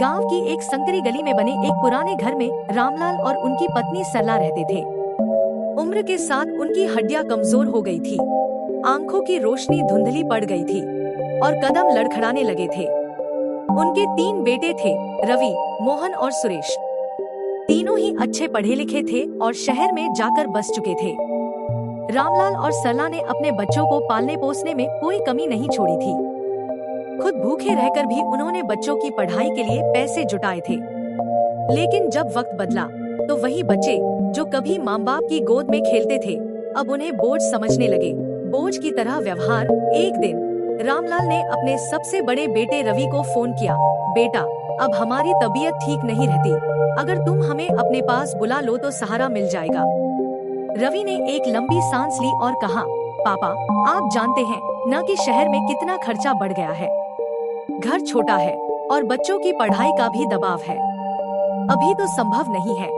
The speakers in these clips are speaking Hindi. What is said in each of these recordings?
गांव की एक संकरी गली में बने एक पुराने घर में रामलाल और उनकी पत्नी सरला रहते थे। उम्र के साथ उनकी हड्डियां कमजोर हो गई थी, आंखों की रोशनी धुंधली पड़ गई थी और कदम लड़खड़ाने लगे थे। उनके 3 बेटे थे, रवि, मोहन और सुरेश। तीनों ही अच्छे पढ़े लिखे थे और शहर में जाकर बस चुके थे। रामलाल और सरला ने अपने बच्चों को पालने पोसने में कोई कमी नहीं छोड़ी थी। खुद भूखे रहकर भी उन्होंने बच्चों की पढ़ाई के लिए पैसे जुटाए थे। लेकिन जब वक्त बदला तो वही बच्चे जो कभी माँ बाप की गोद में खेलते थे, अब उन्हें बोझ समझने लगे, बोझ की तरह व्यवहार। एक दिन रामलाल ने अपने सबसे बड़े बेटे रवि को फोन किया। बेटा, अब हमारी तबीयत ठीक नहीं रहती, अगर तुम हमें अपने पास बुला लो तो सहारा मिल जाएगा। रवि ने एक लंबी सांस ली और कहा, पापा, आप जानते हैं न कि शहर में कितना खर्चा बढ़ गया है। घर छोटा है और बच्चों की पढ़ाई का भी दबाव है। अभी तो संभव नहीं है।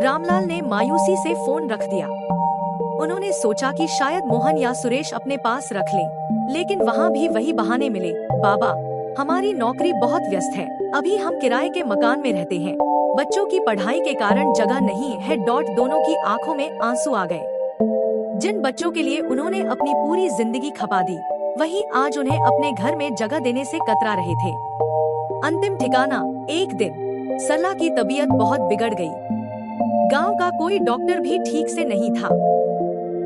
रामलाल ने मायूसी से फोन रख दिया। उन्होंने सोचा कि शायद मोहन या सुरेश अपने पास रख लें, लेकिन वहाँ भी वही बहाने मिले। बाबा, हमारी नौकरी बहुत व्यस्त है, अभी हम किराए के मकान में रहते हैं, बच्चों की पढ़ाई के कारण जगह नहीं है। दोनों की आंखों में आंसू आ गए। जिन बच्चों के लिए उन्होंने अपनी पूरी जिंदगी खपा दी, वही आज उन्हें अपने घर में जगह देने से कतरा रहे थे। अंतिम ठिकाना। एक दिन सरला की तबीयत बहुत बिगड़ गई। गांव का कोई डॉक्टर भी ठीक से नहीं था।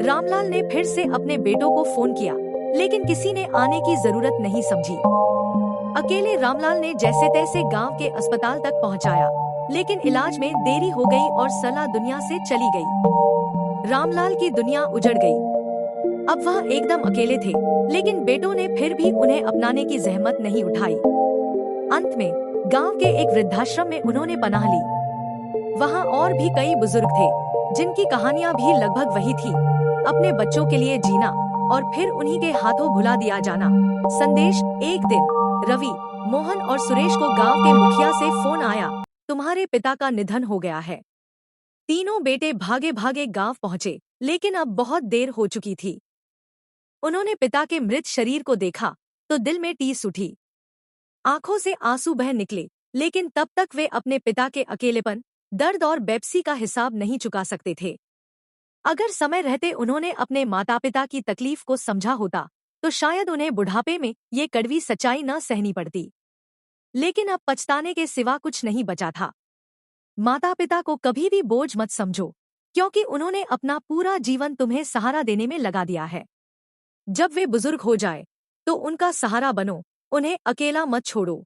रामलाल ने फिर से अपने बेटों को फोन किया, लेकिन किसी ने आने की जरूरत नहीं समझी। अकेले रामलाल ने जैसे तैसे गांव के अस्पताल तक पहुंचाया, लेकिन इलाज में देरी हो गई और सरला दुनिया से चली गई। रामलाल की दुनिया उजड़ गई। अब वह एकदम अकेले थे, लेकिन बेटों ने फिर भी उन्हें अपनाने की जहमत नहीं उठाई। अंत में गांव के एक वृद्धाश्रम में उन्होंने पनाह ली। वहां और भी कई बुजुर्ग थे, जिनकी कहानियां भी लगभग वही थी, अपने बच्चों के लिए जीना और फिर उन्हीं के हाथों भुला दिया जाना। संदेश। एक दिन रवि, मोहन और सुरेश को गांव के मुखिया से फोन आया, तुम्हारे पिता का निधन हो गया है। तीनों बेटे भागे भागे गांव पहुंचे, लेकिन अब बहुत देर हो चुकी थी। उन्होंने पिता के मृत शरीर को देखा तो दिल में टीस उठी। आंखों से आंसू बह निकले, लेकिन तब तक वे अपने पिता के अकेलेपन, दर्द और बेपसी का हिसाब नहीं चुका सकते थे। अगर समय रहते उन्होंने अपने माता पिता की तकलीफ को समझा होता, तो शायद उन्हें बुढ़ापे में ये कड़वी सच्चाई न सहनी पड़ती। लेकिन अब पछताने के सिवा कुछ नहीं बचा था। माता पिता को कभी भी बोझ मत समझो, क्योंकि उन्होंने अपना पूरा जीवन तुम्हें सहारा देने में लगा दिया है। जब वे बुजुर्ग हो जाए तो उनका सहारा बनो, उन्हें अकेला मत छोड़ो।